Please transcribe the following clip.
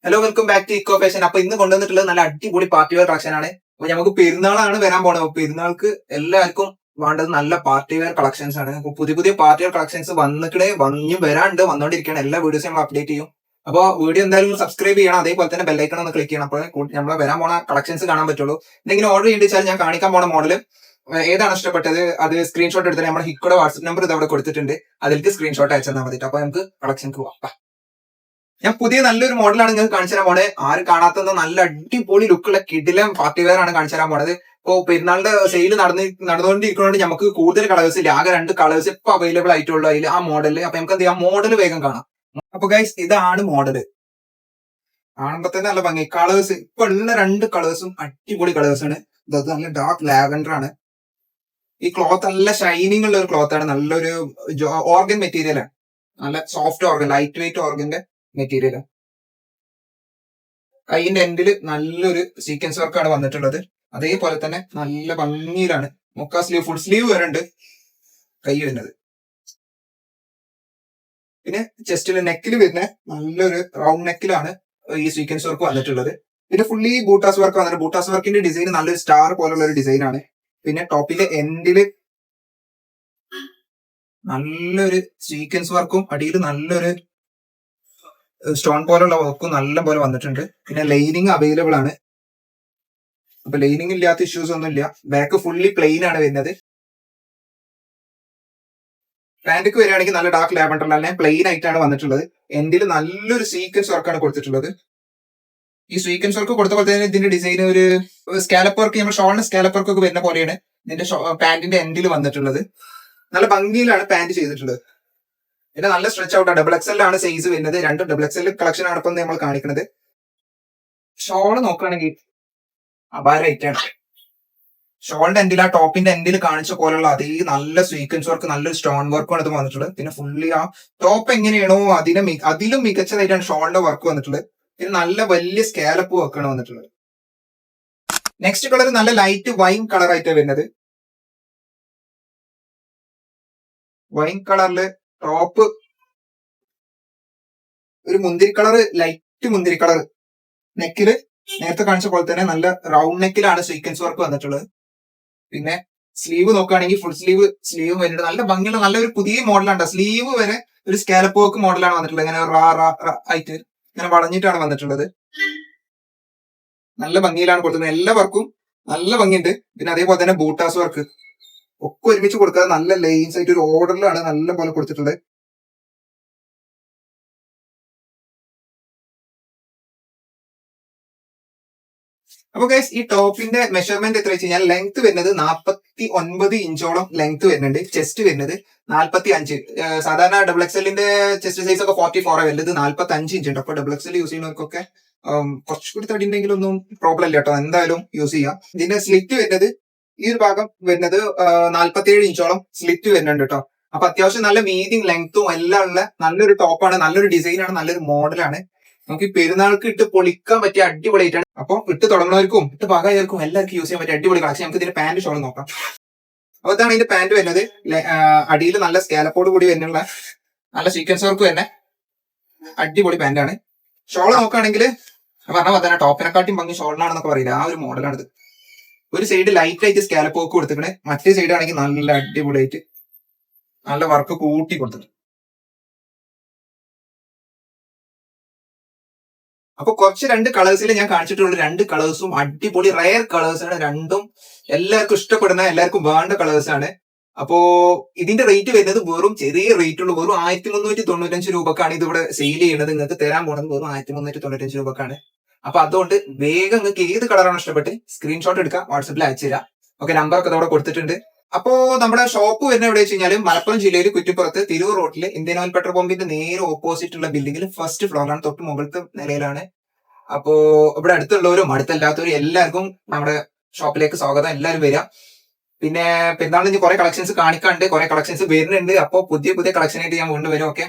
Hello, welcome back to eco fashion. അപ്പൊ ഇന്ന് കൊണ്ടുവന്നിട്ടുള്ളത് നല്ല അടിപൊളി പാർട്ടി വെയർ കളക്ഷൻ ആണ്. അപ്പൊ നമുക്ക് പെരുന്നാളാണ് വരാൻ പോണത്. അപ്പൊ പെരുന്നാൾക്ക് എല്ലാവർക്കും വേണ്ടത് നല്ല പാർട്ടി വെയർ കളക്ഷൻസ് ആണ്. അപ്പൊ പുതിയ പുതിയ പാർട്ടി വെയർ കളക്ഷൻസ് വരാണ്ട് വന്നോണ്ടിരിക്കുകയാണ്. എല്ലാ വീഡിയോസും നമ്മൾ അപ്ഡേറ്റ് ചെയ്യും. അപ്പോൾ വീഡിയോ എന്തായാലും സബ്സ്ക്രൈബ് ചെയ്യണം, അതേപോലെ തന്നെ ബെല്ലൈക്കൺ ഒന്ന് ക്ലിക്ക് ചെയ്യണം. അപ്പോൾ നമ്മൾ വരാൻ പോണ കളക്ഷൻസ് കാണാൻ പറ്റുള്ളൂ. എന്തെങ്കിലും ഓർഡർ ചെയ്യേണ്ടി ഞാൻ കാണിക്കാൻ പോണ മോഡൽ ഏതാണ് ഇഷ്ടപ്പെട്ടത് അത് സ്ക്രീൻഷോട്ട് എടുത്തിട്ട് നമ്മുടെ ഹിക്കോടെ വാട്സ്ആപ്പ് നമ്പർ ഇത് അവിടെ കൊടുത്തിട്ടുണ്ട്. അതിലേക്ക് സ്ക്രീൻഷോട്ട് അയച്ചാൽ മതിട്ട്. അപ്പൊ നമുക്ക് കളക്ഷൻക്ക് പോവാം. ഞാൻ പുതിയ നല്ലൊരു മോഡലാണ് നിങ്ങൾക്ക് കാണിച്ചു തരാൻ പോണത്. ആരും കാണാത്ത നല്ല അടിപൊളി ലുക്കുള്ള കിടിലം പാർട്ടി വെയർ ആണ് കാണിച്ചു തരാൻ പോണത്. ഇപ്പോ പെരുന്നാളിന്റെ സെയിൽ നടന്നുകൊണ്ടിരിക്കുന്നതുകൊണ്ട് നമുക്ക് കൂടുതൽ കളേഴ്സ് ഇല്ല, ആകെ 2 കളേഴ്സ് ഇപ്പൊ അവൈലബിൾ ആയിട്ടുള്ളൂ അതിൽ ആ മോഡല്. അപ്പൊ നമുക്ക് എന്ത് ചെയ്യാം, മോഡൽ വേഗം കാണാം. അപ്പൊ ഗൈസ്, ഇതാണ് മോഡല്. കാണുമ്പോ തന്നെ നല്ല ഭംഗി. കളേഴ്സ് ഇപ്പൊ ഉള്ള 2 കളേഴ്സും അടിപൊളി കളേഴ്സ് ആണ്. ഇത് നല്ല ഡാർക്ക് ലാവൻഡർ ആണ്. ഈ ക്ലോത്ത് നല്ല ഷൈനിങ് ഉള്ള ഒരു ക്ലോത്ത് ആണ്. നല്ലൊരു ഓർഗൻ മെറ്റീരിയൽ ആണ്. നല്ല സോഫ്റ്റ് ഓർഗൻ, ലൈറ്റ് വെയിറ്റ് ഓർഗന്റെ മെറ്റീരിയൽ. കൈയിന്റെ എൻഡിൽ നല്ലൊരു സീക്വൻസ് വർക്കാണ് വന്നിട്ടുള്ളത്. അതേപോലെ തന്നെ നല്ല ഭംഗിയിലാണ് മുക്കാ സ്ലീവ്, ഫുൾ സ്ലീവ് വരുന്നുണ്ട് കൈ വരുന്നത്. പിന്നെ ചെസ്റ്റിൽ നെക്കിൽ വരുന്ന നല്ലൊരു റൗണ്ട് നെക്കിലാണ് ഈ സീക്വൻസ് വർക്ക് വന്നിട്ടുള്ളത്. പിന്നെ ഫുള്ളി ബൂട്ടാസ് വർക്ക് വന്നിട്ട് ബൂട്ടാസ് വർക്കിന്റെ ഡിസൈൻ നല്ലൊരു സ്റ്റാർ പോലുള്ള ഒരു ഡിസൈൻ ആണ്. പിന്നെ ടോപ്പിലെ എൻഡില് നല്ലൊരു സീക്വൻസ് വർക്കും അടിയിൽ നല്ലൊരു സ്റ്റോൺ പോലുള്ള വർക്കും നല്ല പോലെ വന്നിട്ടുണ്ട്. പിന്നെ ലൈനിങ് അവൈലബിൾ ആണ്. അപ്പൊ ലൈനിങ് ഇല്ലാത്ത ഇഷ്യൂസ് ഒന്നും ഇല്ല. ബാക്ക് ഫുള്ളി പ്ലെയിൻ ആണ് വരുന്നത്. പാന്റിക്ക് വരികയാണെങ്കിൽ നല്ല ഡാർക്ക് ലാവൻഡറിൽ തന്നെ പ്ലെയിൻ ആയിട്ടാണ് വന്നിട്ടുള്ളത്. എൻഡിൽ നല്ലൊരു സീക്വൻസ് വർക്കാണ് കൊടുത്തിട്ടുള്ളത്. ഈ സീക്വൻസ് വർക്ക് കൊടുത്ത പോലെ തന്നെ ഇതിന്റെ ഡിസൈൻ ഒരു സ്കാലപ്പ് വർക്ക്, നമ്മൾ ഷോളിന് സ്കാലപ്പ് വർക്ക് ഒക്കെ വരുന്ന പോലെയാണ് ഇതിന്റെ പാന്റിന്റെ എൻഡിൽ വന്നിട്ടുള്ളത്. നല്ല ഭംഗിയിലാണ് പാന്റ് ചെയ്തിട്ടുള്ളത്. പിന്നെ നല്ല സ്ട്രെച്ച് ഔട്ട്, ഡബിൾ എക്സൽ ആണ് സൈസ് വരുന്നത്. 2 ഡബിൾ എക്സൽ കളക്ഷൻ ആണ് ഇപ്പം നമ്മൾ കാണിക്കുന്നത്. ഷോള് നോക്കുകയാണെങ്കിൽ അപാരമായിട്ടാണ്. ഷോളിന്റെ എൻഡിൽ ആ ടോപ്പിന്റെ എൻഡിൽ കാണിച്ച പോലുള്ള അതേ നല്ല സീക്വൻസ് വർക്ക്, നല്ലൊരു സ്റ്റോൺ വർക്കാണ് ഇത് വന്നിട്ടുള്ളത്. പിന്നെ ഫുള്ളി ആ ടോപ്പ് എങ്ങനെയാണോ അതിലും മികച്ചതായിട്ടാണ് ഷോളിന്റെ വർക്ക് വന്നിട്ടുള്ളത്. പിന്നെ നല്ല വലിയ സ്കാലപ്പ് വർക്കാണ് വന്നിട്ടുള്ളത്. നെക്സ്റ്റ് കളർ നല്ല ലൈറ്റ് വൈൻ കളർ ആയിട്ടാണ് വരുന്നത്. വൈൻ കളറില് ടോപ്പ് ഒരു മുന്തിരി കളർ, ലൈറ്റ് മുന്തിരി കളർ. നെക്കില് നേരത്തെ കാണിച്ച പോലെ തന്നെ നല്ല റൗണ്ട് നെക്കിലാണ് സീക്വൻസ് വർക്ക് വന്നിട്ടുള്ളത്. പിന്നെ സ്ലീവ് നോക്കുകയാണെങ്കിൽ ഫുൾ സ്ലീവ് വരുന്നുണ്ട്. നല്ല ഭംഗിയുള്ള നല്ലൊരു പുതിയ മോഡലാണ്. സ്ലീവ് വരെ ഒരു സ്കാലപ്പ് വർക്ക് മോഡലാണ് വന്നിട്ടുള്ളത്. ഇങ്ങനെ ആയിട്ട് ഇങ്ങനെ വളഞ്ഞിട്ടാണ് വന്നിട്ടുള്ളത്. നല്ല ഭംഗിയിലാണ് കൊടുക്കുന്നത്. എല്ലാ വർക്കും നല്ല ഭംഗിയുണ്ട്. പിന്നെ അതേപോലെ തന്നെ ബൂട്ടാസ് വർക്ക് ഒക്കെ ഒരുമിച്ച് കൊടുക്കാതെ നല്ല ലൈൻസ് ആയിട്ട് ഒരു ഓർഡറിലാണ് നല്ല പോലെ കൊടുത്തിട്ടുള്ളത്. അപ്പൊ ഗൈസ്, ഈ ടോപ്പിന്റെ മെഷർമെന്റ് എത്ര വെച്ച് കഴിഞ്ഞാൽ ലെങ്ത് വരുന്നത് 49 ഇഞ്ചോളം ലെങ്ത് വരുന്നുണ്ട്. ചെസ്റ്റ് വരുന്നത് 45. സാധാരണ ഡബിൾ എക്സലിന്റെ ചെസ്റ്റ് സൈസ് ഒക്കെ 44 വരുന്നത് 45 ഇഞ്ച് ഉണ്ട്. അപ്പൊ ഡബിൾ എക്സൽ യൂസ് ചെയ്യുന്നവർക്കൊക്കെ കുറച്ചുകൂടി തടി ഉണ്ടെങ്കിലൊന്നും പ്രോബ്ലം ഇല്ല കേട്ടോ, എന്തായാലും യൂസ് ചെയ്യാം. ഇതിന്റെ സ്ലിറ്റ് വരുന്നത് ഈ ഒരു ഭാഗം വരുന്നത് 47 ഇഞ്ചോളം സ്ലിറ്റ് വരുന്നുണ്ട് കേട്ടോ. അപ്പൊ അത്യാവശ്യം നല്ല വീതിയും ലെങ്ത്തും എല്ലാം ഉള്ള നല്ലൊരു ടോപ്പാണ്, നല്ലൊരു ഡിസൈനാണ്, നല്ലൊരു മോഡലാണ്. നമുക്ക് ഈ പെരുന്നാൾക്ക് ഇട്ട് പൊളിക്കാൻ പറ്റിയ അടിപൊളിയായിട്ടാണ്. അപ്പൊ ഇട്ട് തുടങ്ങുന്നവർക്കും ഇട്ട് പാകായവർക്കും എല്ലാവർക്കും യൂസ് ചെയ്യാൻ പറ്റിയ അടിപൊളി കളക്ഷൻ. നമുക്ക് ഇതിന്റെ പാന്റ് ഷോൾ നോക്കാം. അപ്പൊ ഇതാണ് ഇതിന്റെ പാന്റ് വരുന്നത്. അടിയിൽ നല്ല സ്കാലപ്പോട് കൂടി വരുന്നുള്ള നല്ല സീക്വൻസ് വർക്ക് തന്നെ അടിപൊളി പാന്റാണ്. ഷോള് നോക്കുകയാണെങ്കിൽ പറഞ്ഞ പോലെ തന്നെ ടോപ്പിനെക്കാട്ടിയും ഭംഗി ഷോളിനാണെന്നൊക്കെ പറയില്ല, ആ ഒരു മോഡലാണിത്. ഒരു സൈഡ് ലൈറ്റ് ആയിട്ട് സ്കാലപ്പ് വർക്ക് കൊടുത്തിട്ടുണ്ട്, മറ്റേ സൈഡ് ആണെങ്കിൽ നല്ല അടിപൊളിയായിട്ട് നല്ല വർക്ക് കൂട്ടി കൊടുത്തിട്ടുണ്ട്. അപ്പൊ കുറച്ച് 2 കളേഴ്സിൽ ഞാൻ കാണിച്ചിട്ടുള്ള 2 കളേഴ്സും അടിപൊളി റയർ കളേഴ്സ് ആണ്. രണ്ടും എല്ലാവർക്കും ഇഷ്ടപ്പെടുന്ന, എല്ലാവർക്കും വേണ്ട കളേഴ്സ് ആണ്. അപ്പോ ഇതിന്റെ റേറ്റ് വരുന്നത് വെറും ചെറിയ റേറ്റ് ഉള്ളൂ, വെറും 1395 രൂപക്കാണ് ഇത് ഇവിടെ സെയിൽ ചെയ്യുന്നത്. നിങ്ങൾക്ക് തരാൻ പോകുന്നത് വെറും 1395 രൂപക്കാണ്. അപ്പൊ അതുകൊണ്ട് വേഗം നിങ്ങൾക്ക് ഏത് കളറാണ് ഇഷ്ടപ്പെട്ട് സ്ക്രീൻഷോട്ട് എടുക്കാം, വാട്സപ്പിൽ അയച്ചു തരാം. ഓക്കെ, നമ്പറൊക്കെ അവിടെ കൊടുത്തിട്ടുണ്ട്. അപ്പോ നമ്മുടെ ഷോപ്പ് വരുന്ന എവിടെ വെച്ച് കഴിഞ്ഞാൽ മലപ്പുറം ജില്ലയിൽ കുറ്റിപ്പുറത്ത് തിരൂർ റോഡിൽ ഇന്ത്യൻ ഓയിൽ പെട്രോൾ പമ്പിന്റെ നേരെ ഓപ്പോസിറ്റ് ഉള്ള ബിൽഡിംഗിൽ ഫസ്റ്റ് ഫ്ലോറിലാണ്, തൊട്ട് മുകളിലത്തെ നിലയിലാണ്. അപ്പോ ഇവിടെ അടുത്തുള്ളവരും അടുത്തല്ലാത്തവരും എല്ലാവർക്കും നമ്മുടെ ഷോപ്പിലേക്ക് സ്വാഗതം, എല്ലാവരും വരിക. പിന്നെ പെരുന്നാളിന് കുറെ കളക്ഷൻസ് കാണിക്കാണ്ട്, കുറെ കളക്ഷൻസ് വരുന്നുണ്ട്. അപ്പോൾ പുതിയ കളക്ഷൻ ആയിട്ട് ഞാൻ വീണ്ടും വരും. ഓക്കെ.